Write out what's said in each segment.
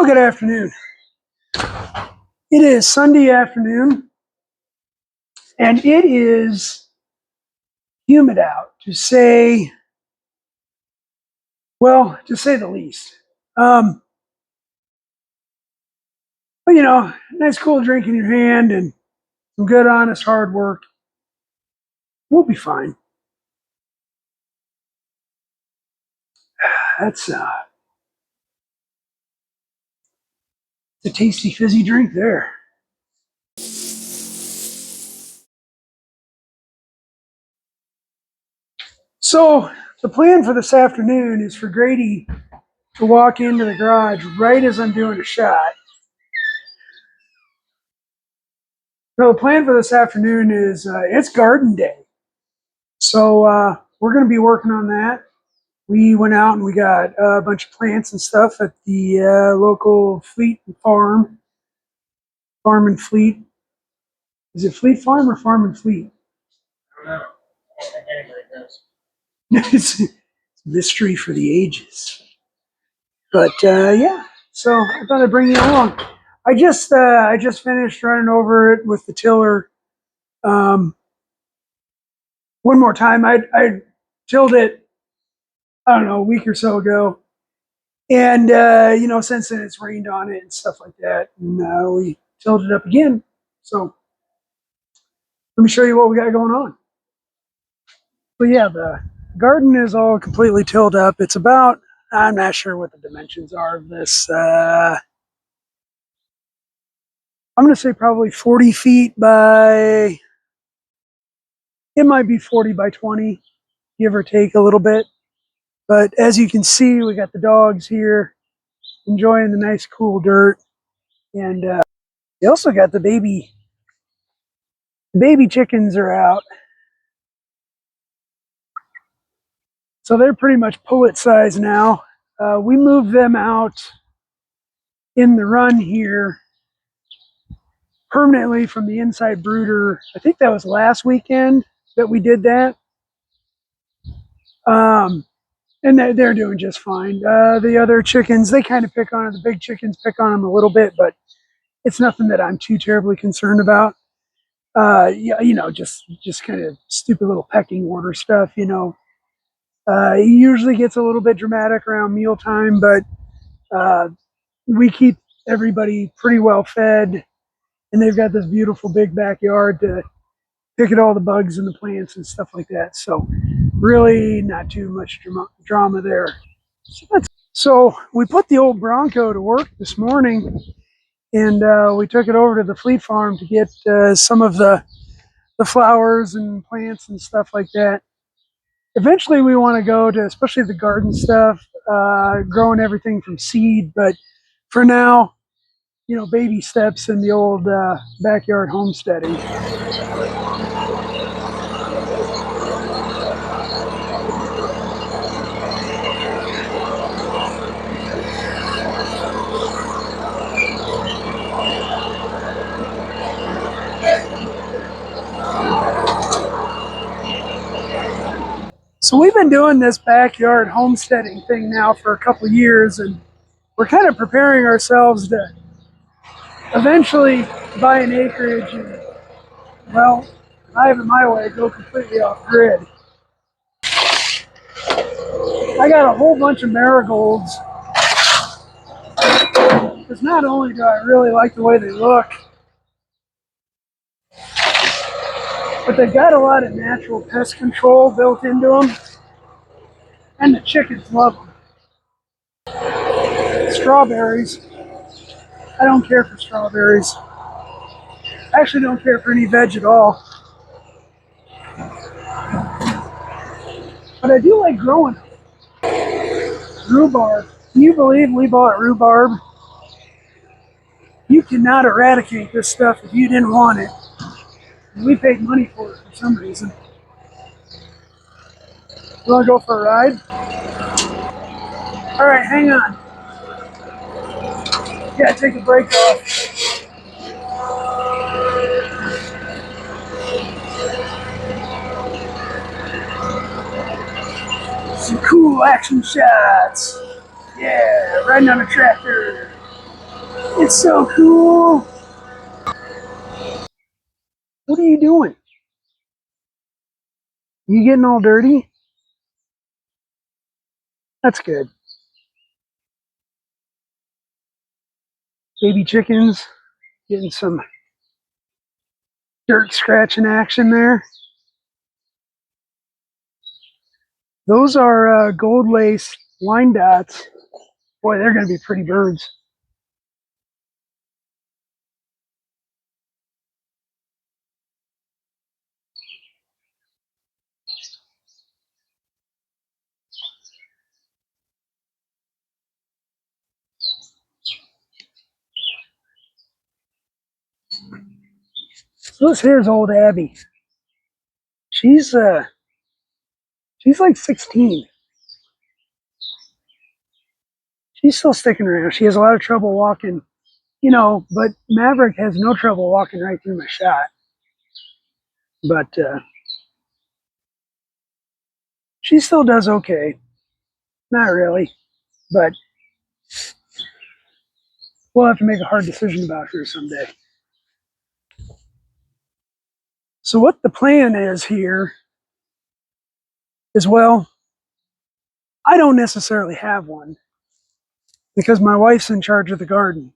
Well, good afternoon. It is Sunday afternoon, and it is humid out, to say the least. Um, but nice cool drink in your hand and some good, honest, hard work. We'll be fine. That's a tasty fizzy drink there. So the plan for this afternoon is for Grady to walk into the garage right as I'm doing a shot. So the plan for this afternoon is it's garden day. So we're going to be working on that. We went out and we got a bunch of plants and stuff at the local Fleet Farm and Fleet. Is it Fleet Farm or Farm and Fleet? I don't know. I don't think anybody knows. It's a mystery for the ages. But yeah, so I thought I'd bring you along. I just finished running over it with the tiller. Um, one more time. I tilled it, I don't know, a week or so ago. And, since then it's rained on it and stuff like that. And we tilled it up again. So let me show you what we got going on. But yeah, the garden is all completely tilled up. It's about, I'm not sure what the dimensions are of this. I'm going to say probably 40 feet by, it might be 40 by 20, give or take a little bit. But as you can see, we got the dogs here enjoying the nice cool dirt. And they also got the baby chickens are out. So they're pretty much pullet size now. We moved them out in the run here permanently from the inside brooder. I think that was last weekend that we did that. And they're doing just fine. The other chickens, they kind of pick on it. The big chickens pick on them a little bit, but it's nothing that I'm too terribly concerned about. Just kind of stupid little pecking order stuff. It usually gets a little bit dramatic around mealtime, but we keep everybody pretty well fed, and they've got this beautiful big backyard to pick at all the bugs and the plants and stuff like that. So really not too much drama there. So we put the old Bronco to work this morning, and we took it over to the Fleet Farm to get some of the flowers and plants and stuff like that. Eventually we want to go to, especially the garden stuff, growing everything from seed, but for now, baby steps in the old backyard homesteading. So we've been doing this backyard homesteading thing now for a couple of years, and we're kind of preparing ourselves to eventually buy an acreage and, well, I have it my way, go completely off grid. I got a whole bunch of marigolds because not only do I really like the way they look, but they've got a lot of natural pest control built into them, and the chickens love them. Strawberries. I don't care for strawberries. I actually don't care for any veg at all. But I do like growing them. Rhubarb. Can you believe we bought rhubarb? You cannot eradicate this stuff if you didn't want it. We paid money for it for some reason. You want to go for a ride? All right, hang on. Yeah, take a break off. Some cool action shots. Yeah, riding on a tractor. It's so cool. What are you doing? You getting all dirty? That's good. Baby chickens getting some dirt scratching action there. Those are gold lace line dots. Boy, they're going to be pretty birds. So this here's old Abby. She's uh she's like 16. She's still sticking around. She has a lot of trouble walking, but Maverick has no trouble walking right through my shot. But she still does okay. Not really, but we'll have to make a hard decision about her someday. So what the plan is here is, well, I don't necessarily have one because my wife's in charge of the garden.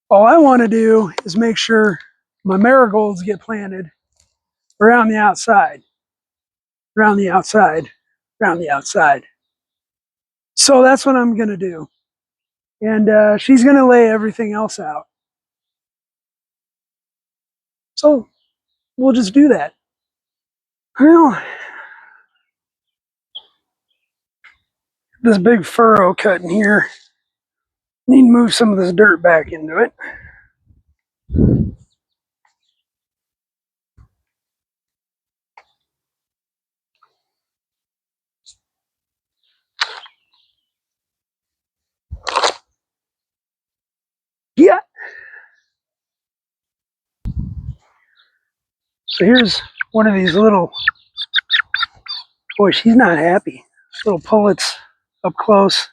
All I want to do is make sure my marigolds get planted around the outside, around the outside, around the outside. So that's what I'm going to do. And she's going to lay everything else out. So we'll just do that. Well, this big furrow cut in here. Need to move some of this dirt back into it. Yeah. So here's one of these little, boy, she's not happy. Little pullets up close.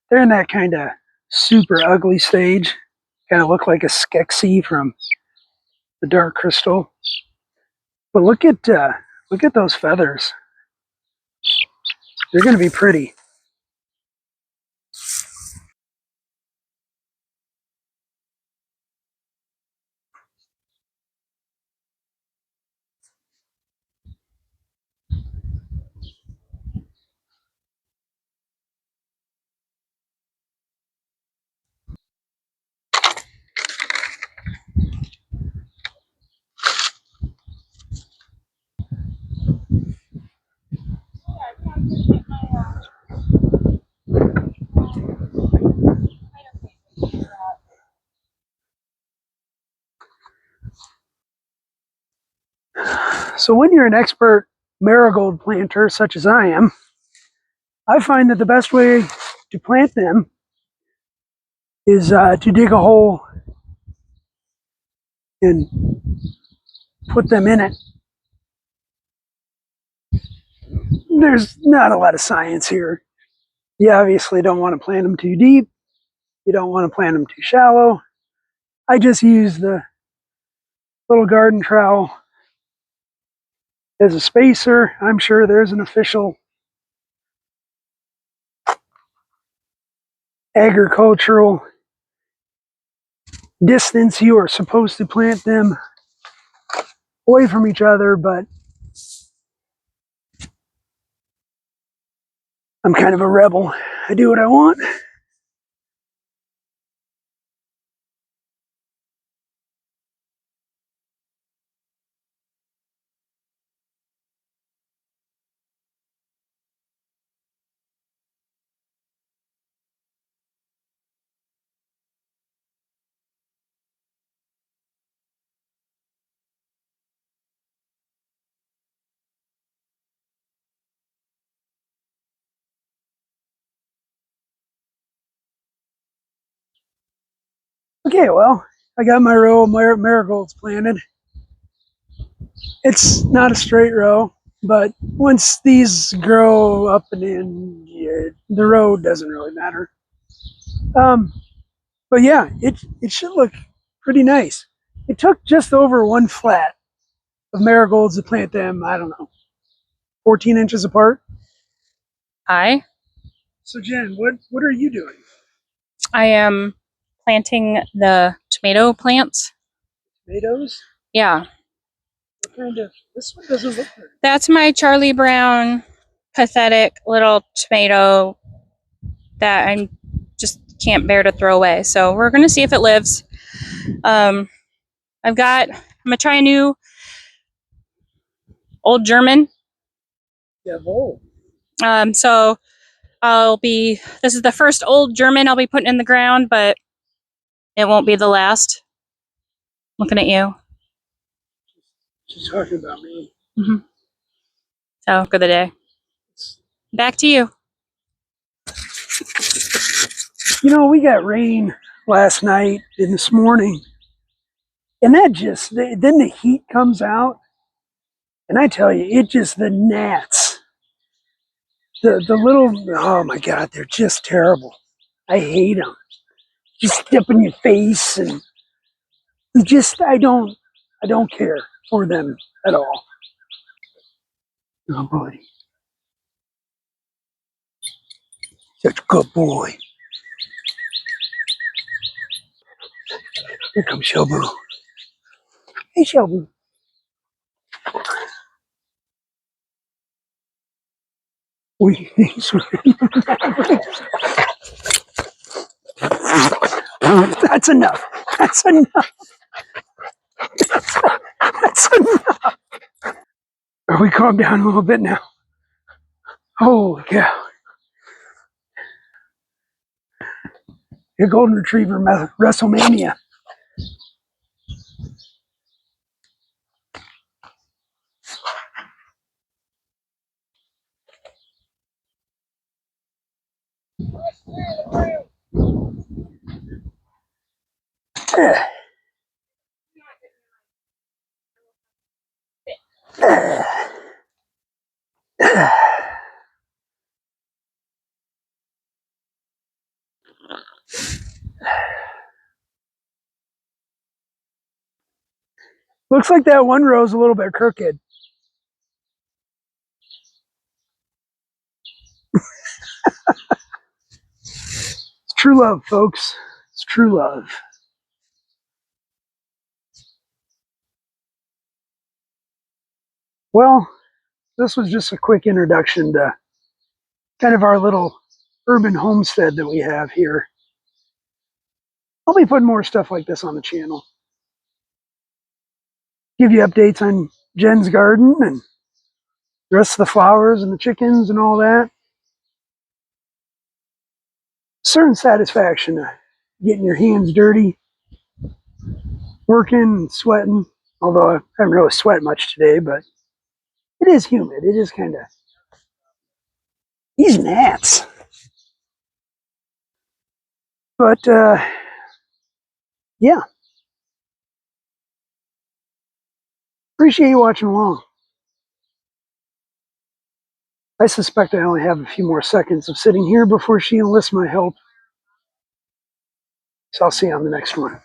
They're in that kind of super ugly stage. Kind of look like a Skeksis from the Dark Crystal. But look at those feathers. They're going to be pretty. So when you're an expert marigold planter, such as I am, I find that the best way to plant them is to dig a hole and put them in it. There's not a lot of science here. You obviously don't want to plant them too deep. You don't want to plant them too shallow. I just use the little garden trowel as a spacer. I'm sure there's an official agricultural distance you are supposed to plant them away from each other, but I'm kind of a rebel. I do what I want. Okay, well, I got my row of marigolds planted. It's not a straight row, but once these grow up and in, yeah, the row doesn't really matter. Um, But yeah, it should look pretty nice. It took just over one flat of marigolds to plant them. I don't know, 14 inches apart. I So Jen, what are you doing? I am planting the tomato plants. Tomatoes? Yeah, What kind of? This one doesn't look very. that's my Charlie Brown pathetic little tomato that I just can't bear to throw away. So we're gonna see if it lives. I'm gonna try a new old German. Yeah, bold. So this is the first old German I'll be putting in the ground, but it won't be the last. Looking at you. She's talking about me. Mm-hmm. So good day. Back to you. You know, we got rain last night and this morning, and that just then the heat comes out, and I tell you, it just the gnats, the little oh my god, they're just terrible. I hate them. Just step in your face, and just I don't care for them at all. Oh boy, such a good boy. Here comes Shobu. Hey Shobu. We that's enough. That's enough. That's enough. Are we calm down a little bit now? Holy cow. Your golden retriever WrestleMania. Looks like that one row's a little bit crooked. It's true love, folks. It's true love. Well, this was just a quick introduction to kind of our little urban homestead that we have here. I'll be putting more stuff like this on the channel. Give you updates on Jen's garden and the rest of the flowers and the chickens and all that. Certain satisfaction of getting your hands dirty, working and sweating. Although I haven't really sweat much today, but it is humid. It is kind of these gnats. But yeah, appreciate you watching along. I suspect I only have a few more seconds of sitting here before she enlists my help. So I'll see you on the next one.